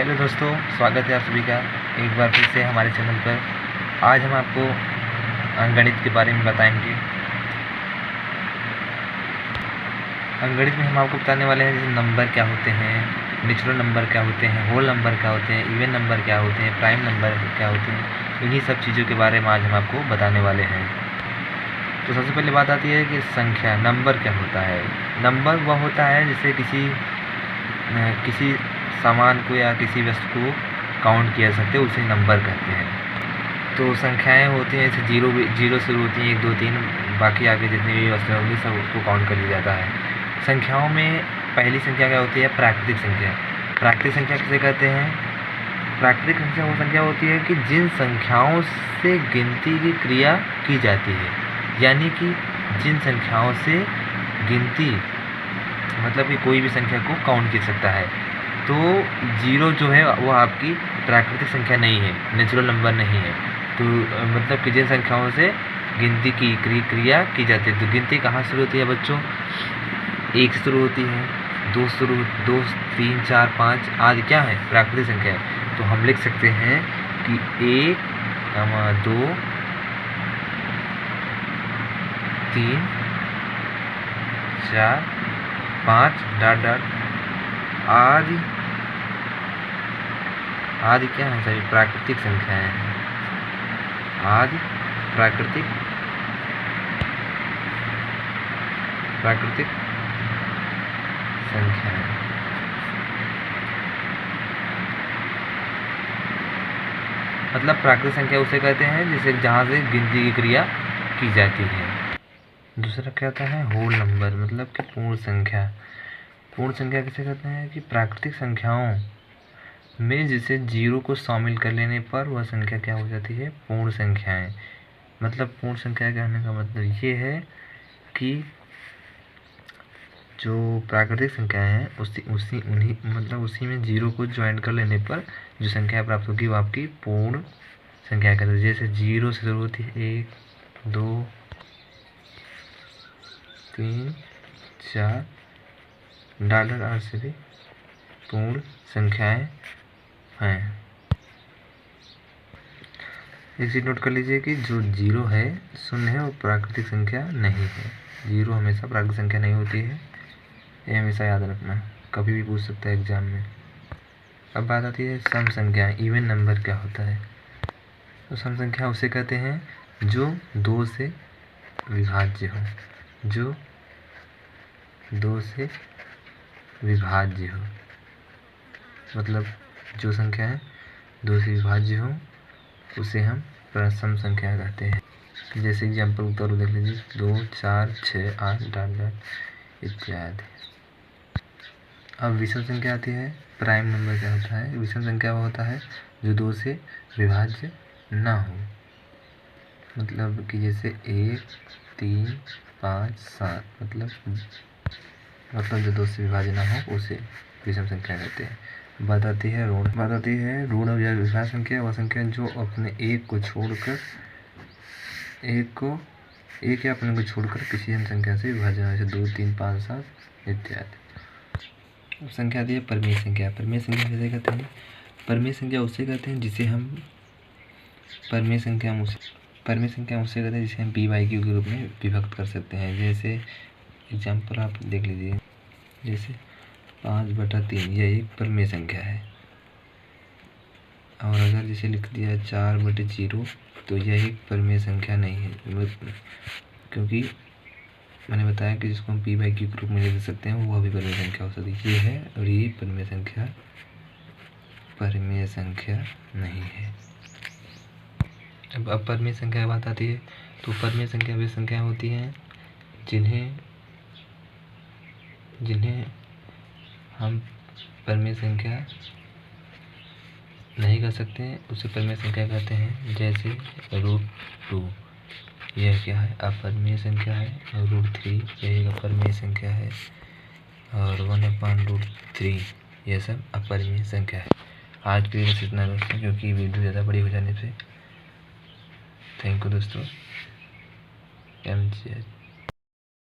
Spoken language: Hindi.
हेलो दोस्तों, स्वागत है आप सभी का एक बार फिर से हमारे चैनल पर। आज हम आपको अंकगणित के बारे में बताएंगे। अंकगणित में हम आपको बताने वाले हैं जैसे नंबर क्या होते हैं, नेचुरल नंबर क्या होते हैं, होल नंबर क्या होते हैं, इवन नंबर क्या होते हैं, प्राइम नंबर क्या होते हैं। इन्हीं सब चीज़ों के बारे में आज हम आपको बताने वाले हैं। तो सबसे पहले बात आती है कि संख्या, नंबर क्या होता है। नंबर वह होता है जिसे किसी सामान को या किसी वस्तु को काउंट किया सकते हैं, उसे नंबर कहते हैं। तो संख्याएं होती हैं जैसे जीरो शुरू होती हैं, 1 2 3, बाकी आगे जितनी भी वस्तुएं होंगी सब उसको काउंट कर लिया जाता है। संख्याओं में पहली संख्या क्या होती है? प्राकृतिक संख्या। प्राकृतिक संख्या किसे कहते हैं? प्राकृतिक संख्या वो संख्या होती है कि जिन संख्याओं से गिनती की क्रिया की जाती है, यानी कि जिन संख्याओं से गिनती मतलब कि कोई भी संख्या को काउंट कर सकता है। तो जीरो जो है वो आपकी प्राकृतिक संख्या नहीं है, नेचुरल नंबर नहीं है। तो मतलब कि जिन संख्याओं से गिनती की क्रिया की जाती है। तो गिनती कहाँ शुरू होती है बच्चों? 1 से शुरू होती है, 2 3 4 5 आदि क्या है? प्राकृतिक संख्या है। तो हम लिख सकते हैं कि 1 2 3 4 5 डॉट डॉट आदि क्या है? सभी प्राकृतिक संख्याएं हैं। आदि प्राकृतिक संख्याएं। मतलब प्राकृतिक संख्या उसे कहते हैं जिसे जहाँ से गिनती की क्रिया की जाती है। दूसरा क्या होता है? होल नंबर, मतलब कि पूर्ण संख्या। पूर्ण संख्या किसे कहते हैं? कि प्राकृतिक संख्याओं में जिसे जीरो को शामिल कर लेने पर वह संख्या क्या हो जाती है? पूर्ण संख्याएं। मतलब पूर्ण संख्या कहने का मतलब ये है कि जो प्राकृतिक संख्याएं हैं उसी में जीरो को ज्वाइन कर लेने पर जो संख्या प्राप्त होगी वो आपकी पूर्ण संख्या कहते हैं। जैसे जीरो से शुरू होती है 1 2 3 4 डॉलर आर से भी पूर्ण संख्याएं हैं। एक चीज नोट कर लीजिए कि जो जीरो है, शून्य है, वो प्राकृतिक संख्या नहीं है। जीरो हमेशा प्राकृतिक संख्या नहीं होती है, ये हमेशा याद रखना, कभी भी पूछ सकता है एग्जाम में। अब बात आती है सम संख्या, इवन नंबर क्या होता है? तो सम संख्या उसे कहते हैं जो 2 से विभाज्य हो, जो 2 से विभाज्य हो। मतलब जो संख्या है 2 से विभाज्य हो उसे हम सम संख्या कहते हैं। जैसे एग्जाम्पल उत्तर देख लीजिए, 2 4 6 8 डॉट डॉट इत्यादि। अब विषम संख्या आती है। प्राइम नंबर क्या होता है? विषम संख्या वो होता है जो 2 से विभाज्य ना हो। मतलब कि जैसे 1 3 5 7 मतलब जो 2 से विभाज्य ना हो उसे विषम संख्या कहते हैं। बात आती है ऋण या विभाज्य संख्या। वह संख्या जो अपने एक या अपने को छोड़कर किसी अन्य संख्या से विभाजन, जैसे 2 3 5 7 इत्यादि। संख्या आती है परिमेय संख्या। परिमेय संख्या किसे कहते हैं? परिमेय संख्या उसे कहते हैं जिसे हम परिमेय संख्या उसे कहते हैं जिसे हम p/q के रूप में विभक्त कर सकते हैं। जैसे एग्जाम्पल आप देख लीजिए, जैसे 5/3 यह एक परिमेय संख्या है। और अगर जिसे लिख दिया 4/0 तो यह एक परिमेय संख्या नहीं है, क्योंकि मैंने बताया कि जिसको हम p/q के रूप में लिख सकते हैं वह भी परिमेय संख्या हो सकती है। ये है और ये परिमेय संख्या नहीं है। अब परिमेय संख्या की बात आती है। तो परिमेय संख्या वे संख्याएं होती हैं जिन्हें हम परिमेय संख्या नहीं कर सकते, उसे परिमेय संख्या कहते हैं। जैसे √2 यह क्या है? अपरिमेय संख्या है। √3 यह एक अपरिमेय संख्या है। और 1/√3 यह सब अपरिमेय संख्या है। आज के लिए बस इतना दोस्तों, क्योंकि वीडियो ज़्यादा बड़ी हो जाने से। थैंक यू दोस्तों।